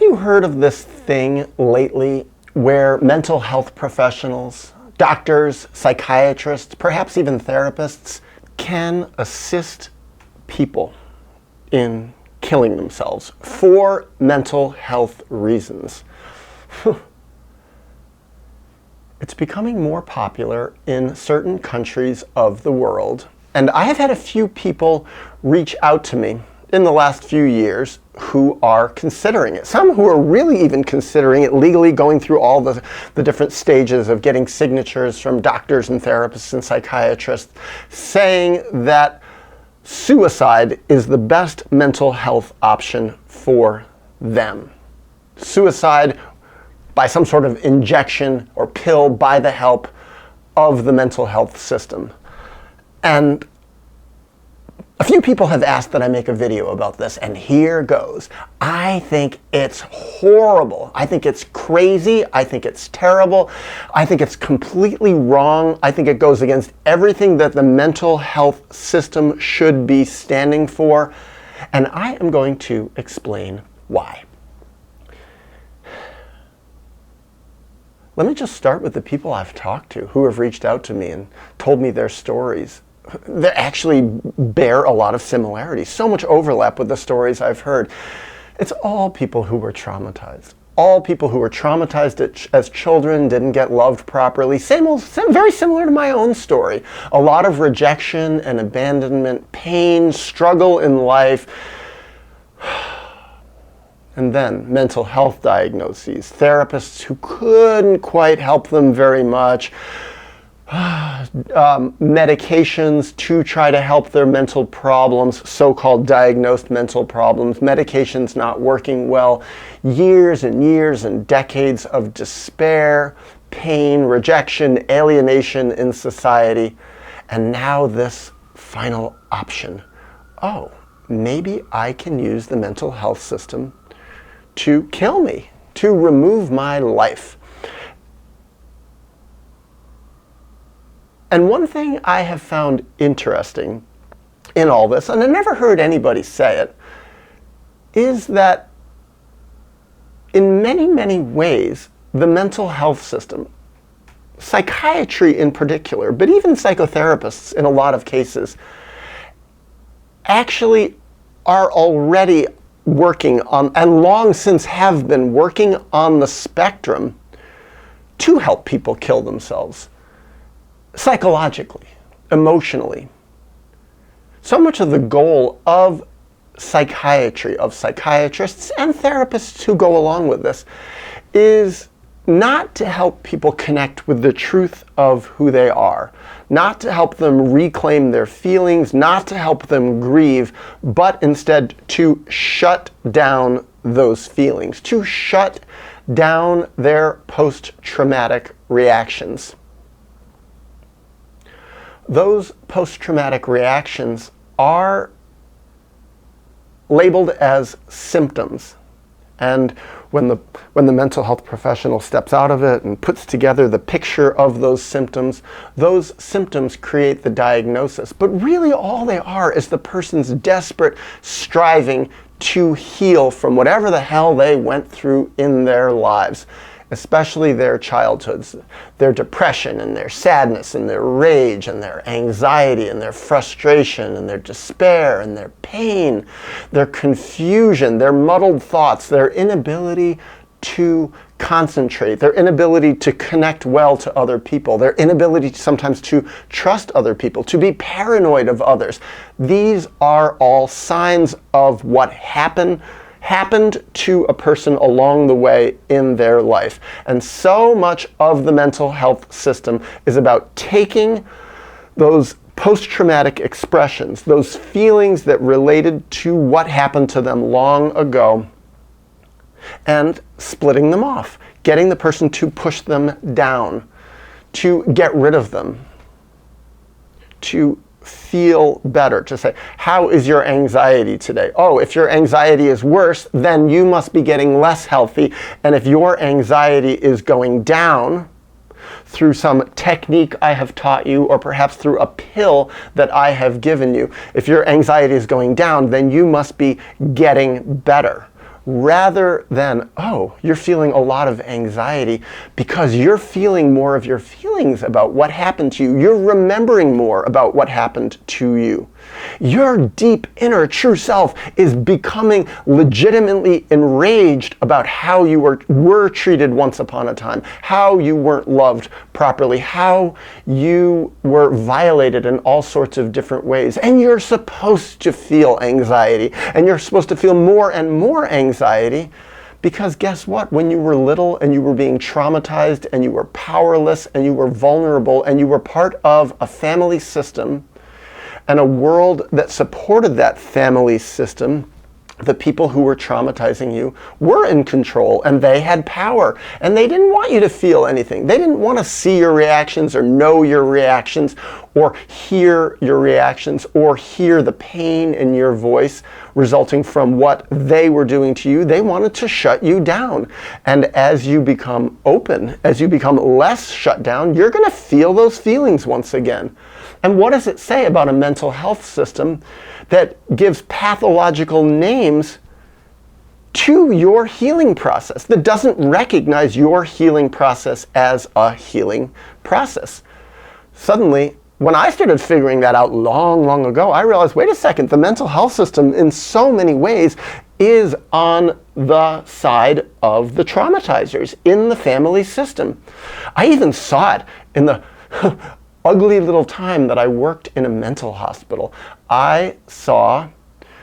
you heard of this thing lately where mental health professionals, doctors, psychiatrists, perhaps even therapists, can assist people in killing themselves for mental health reasons? It's becoming more popular in certain countries of the world, and I have had a few people reach out to me in the last few years who are considering it. Some who are really even considering it legally, going through all the different stages of getting signatures from doctors and therapists and psychiatrists, saying that suicide is the best mental health option for them. Suicide by some sort of injection or pill by the help of the mental health system. And a few people have asked that I make a video about this, and here goes. I think it's horrible. I think it's crazy. I think it's terrible. I think it's completely wrong. I think it goes against everything that the mental health system should be standing for, and I am going to explain why. Let me just start with the people I've talked to who have reached out to me and told me their stories. They actually bear a lot of similarities, so much overlap with the stories I've heard. It's all people who were traumatized. All people who were traumatized as children, didn't get loved properly. Very similar to my own story. A lot of rejection and abandonment, pain, struggle in life. And then mental health diagnoses, therapists who couldn't quite help them very much, medications to try to help their mental problems, so-called diagnosed mental problems, medications not working well, years and years and decades of despair, pain, rejection, alienation in society, and now this final option. Oh, maybe I can use the mental health system to kill me, to remove my life. And one thing I have found interesting in all this, and I never heard anybody say it, is that in many, many ways, the mental health system, psychiatry in particular, but even psychotherapists in a lot of cases, actually are already working on, and long since have been working on the spectrum to help people kill themselves. Psychologically, emotionally. So much of the goal of psychiatry, of psychiatrists and therapists who go along with this, is not to help people connect with the truth of who they are, not to help them reclaim their feelings, not to help them grieve, but instead to shut down those feelings, to shut down their post-traumatic reactions. Those post-traumatic reactions are labeled as symptoms. And when the mental health professional steps out of it and puts together the picture of those symptoms create the diagnosis. But really all they are is the person's desperate striving to heal from whatever the hell they went through in their lives, especially their childhoods, their depression and their sadness and their rage and their anxiety and their frustration and their despair and their pain, their confusion, their muddled thoughts, their inability to concentrate, their inability to connect well to other people, their inability sometimes to trust other people, to be paranoid of others. These are all signs of what happened to a person along the way in their life. And so much of the mental health system is about taking those post-traumatic expressions, those feelings that related to what happened to them long ago, and splitting them off, getting the person to push them down, to get rid of them, to feel better, to say, how is your anxiety today? Oh, if your anxiety is worse, then you must be getting less healthy. And if your anxiety is going down through some technique I have taught you, or perhaps through a pill that I have given you, if your anxiety is going down, then you must be getting better. rather than, oh, you're feeling a lot of anxiety because you're feeling more of your feelings about what happened to you. You're remembering more about what happened to you. Your deep inner true self is becoming legitimately enraged about how you were treated once upon a time, how you weren't loved properly, how you were violated in all sorts of different ways. And you're supposed to feel anxiety, and you're supposed to feel more and more anxiety, because guess what? When you were little and you were being traumatized and you were powerless and you were vulnerable and you were part of a family system and a world that supported that family system, the people who were traumatizing you were in control and they had power and they didn't want you to feel anything. They didn't want to see your reactions or know your reactions or hear your reactions or hear the pain in your voice resulting from what they were doing to you. They wanted to shut you down. And as you become open, as you become less shut down, you're going to feel those feelings once again. And what does it say about a mental health system that gives pathological names to your healing process, that doesn't recognize your healing process as a healing process? Suddenly, when I started figuring that out long ago, I realized, wait a second, the mental health system in so many ways is on the side of the traumatizers in the family system. I even saw it in the ugly little time that I worked in a mental hospital. I saw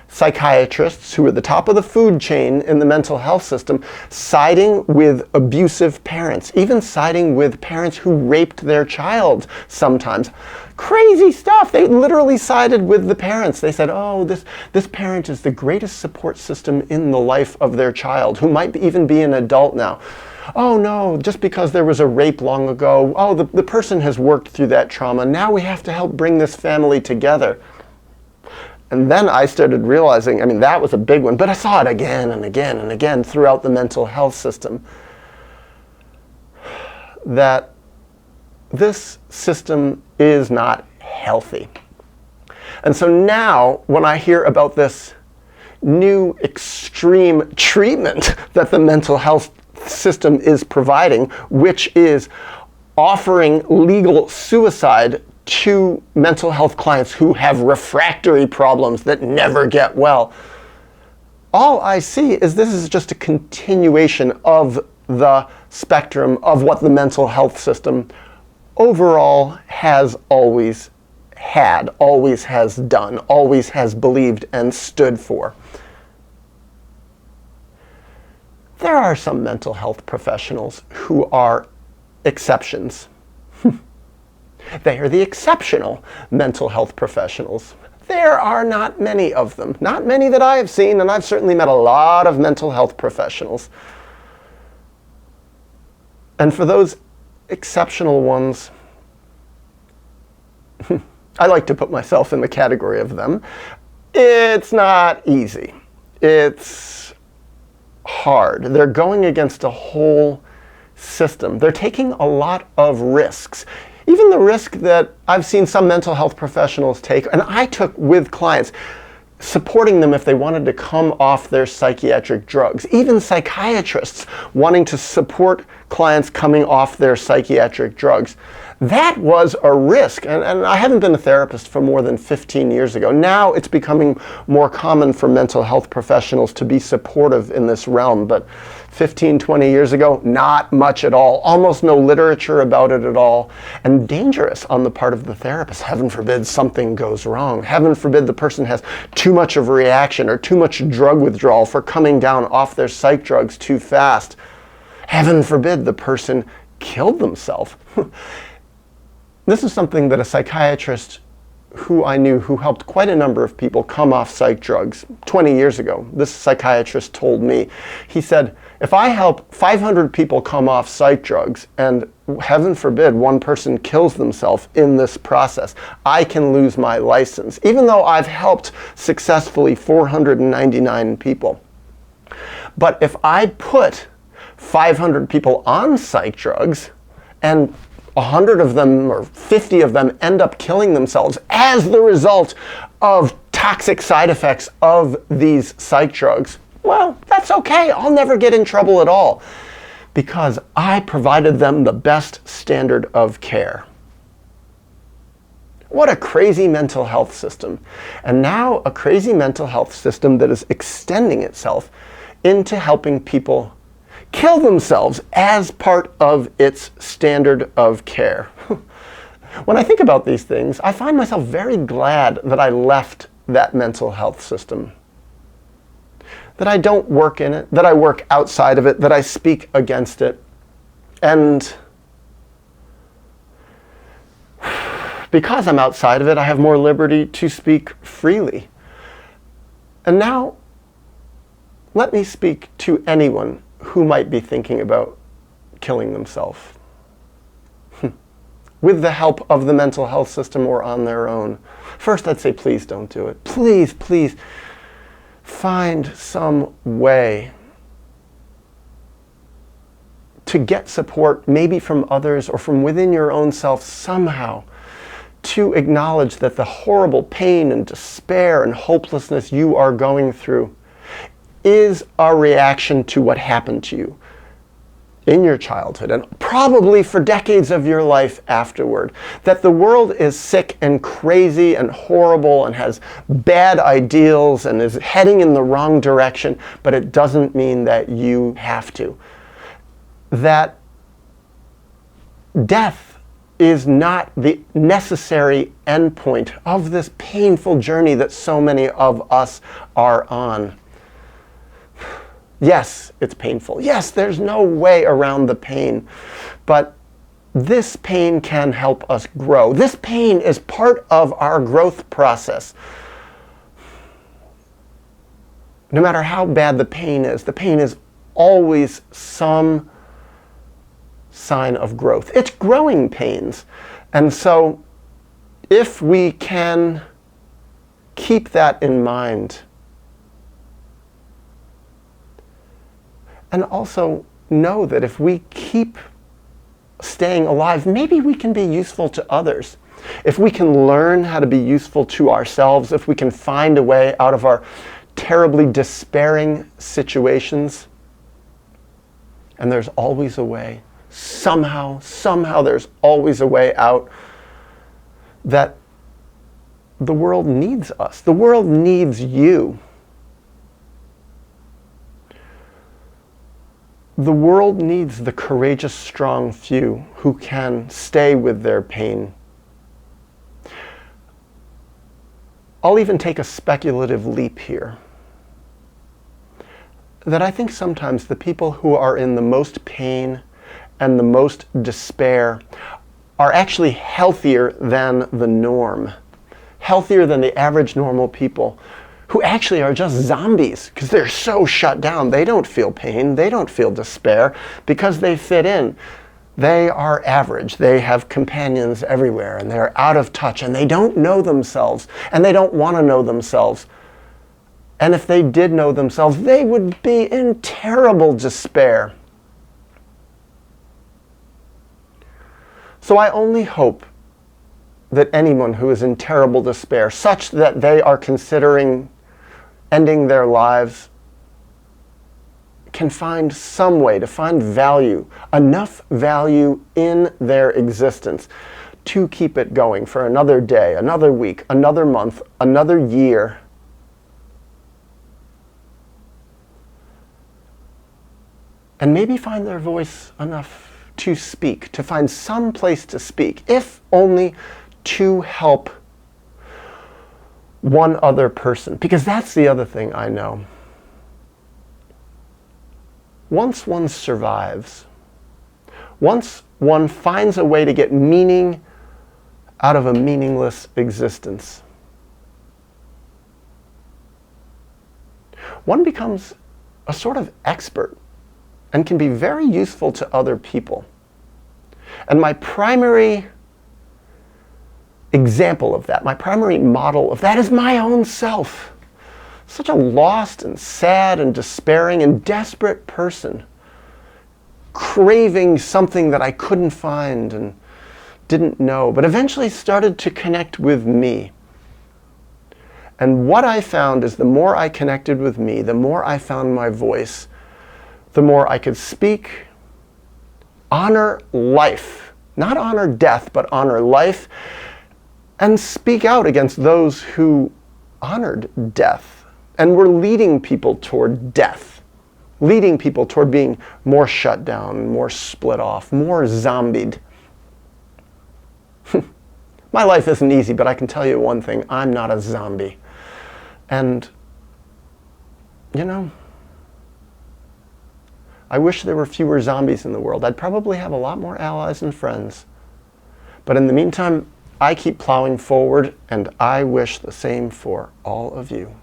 psychiatrists who were the top of the food chain in the mental health system siding with abusive parents, even siding with parents who raped their child sometimes. Crazy stuff. They literally sided with the parents. They said, oh, this parent is the greatest support system in the life of their child, who might even be an adult now. Oh no, just because there was a rape long ago, oh, the person has worked through that trauma. Now we have to help bring this family together. And then I started realizing, I mean, that was a big one, but I saw it again and again and again throughout the mental health system, that this system is not healthy. And so now when I hear about this new extreme treatment that the mental health system is providing, which is offering legal suicide to mental health clients who have refractory problems that never get well, all I see is this is just a continuation of the spectrum of what the mental health system overall has always had, always has done, always has believed and stood for. There are some mental health professionals who are exceptions. They are the exceptional mental health professionals. There are not many of them. Not many that I have seen, and I've certainly met a lot of mental health professionals. And for those exceptional ones, I like to put myself in the category of them. It's not easy. It's hard. They're going against a whole system. They're taking a lot of risks. Even the risk that I've seen some mental health professionals take, and I took with clients, supporting them if they wanted to come off their psychiatric drugs. Even psychiatrists wanting to support clients coming off their psychiatric drugs. That was a risk, and I haven't been a therapist for more than 15 years ago. Now it's becoming more common for mental health professionals to be supportive in this realm, but 15, 20 years ago, not much at all. Almost no literature about it at all, and dangerous on the part of the therapist. Heaven forbid something goes wrong. Heaven forbid the person has too much of a reaction or too much drug withdrawal for coming down off their psych drugs too fast. Heaven forbid the person killed themselves. This is something that a psychiatrist who I knew who helped quite a number of people come off psych drugs 20 years ago, this psychiatrist told me, he said, if I help 500 people come off psych drugs and heaven forbid one person kills themselves in this process, I can lose my license, even though I've helped successfully 499 people. But if I put 500 people on psych drugs and 100 of them or 50 of them end up killing themselves as the result of toxic side effects of these psych drugs, well, that's okay. I'll never get in trouble at all because I provided them the best standard of care. What a crazy mental health system. And now a crazy mental health system that is extending itself into helping people kill themselves as part of its standard of care. When I think about these things, I find myself very glad that I left that mental health system. That I don't work in it, that I work outside of it, that I speak against it. And because I'm outside of it, I have more liberty to speak freely. And now, let me speak to anyone who might be thinking about killing themselves. With the help of the mental health system or on their own. First, I'd say please don't do it. Please, please find some way to get support, maybe from others or from within your own self somehow, to acknowledge that the horrible pain and despair and hopelessness you are going through is a reaction to what happened to you in your childhood and probably for decades of your life afterward. That the world is sick and crazy and horrible and has bad ideals and is heading in the wrong direction, but it doesn't mean that you have to. That death is not the necessary endpoint of this painful journey that so many of us are on. Yes, it's painful. Yes, there's no way around the pain. But this pain can help us grow. This pain is part of our growth process. No matter how bad the pain is always some sign of growth. It's growing pains. And so if we can keep that in mind, and also know that if we keep staying alive, maybe we can be useful to others. If we can learn how to be useful to ourselves, if we can find a way out of our terribly despairing situations, and there's always a way. Somehow there's always a way out. That the world needs us. The world needs you. The world needs the courageous, strong few who can stay with their pain. I'll even take a speculative leap here. That I think sometimes the people who are in the most pain and the most despair are actually healthier than the norm, healthier than the average normal people, who actually are just zombies because they're so shut down. They don't feel pain, they don't feel despair because they fit in. They are average, they have companions everywhere, and they're out of touch, and they don't know themselves, and they don't want to know themselves. And if they did know themselves, they would be in terrible despair. So I only hope that anyone who is in terrible despair, such that they are considering ending their lives, can find some way to find value, enough value in their existence to keep it going for another day, another week, another month, another year. And maybe find their voice enough to speak, to find some place to speak, if only to help one other person. Because that's the other thing I know. Once one survives, once one finds a way to get meaning out of a meaningless existence, one becomes a sort of expert and can be very useful to other people. And my primary example of that, my primary model of that is my own self. Such a lost and sad and despairing and desperate person, craving something that I couldn't find and didn't know, but eventually started to connect with me. And what I found is the more I connected with me, the more I found my voice, the more I could speak, honor life, not honor death, but honor life, and speak out against those who honored death and were leading people toward death, leading people toward being more shut down, more split off, more zombied. My life isn't easy, but I can tell you one thing, I'm not a zombie. And, you know, I wish there were fewer zombies in the world. I'd probably have a lot more allies and friends. But in the meantime, I keep plowing forward, and I wish the same for all of you.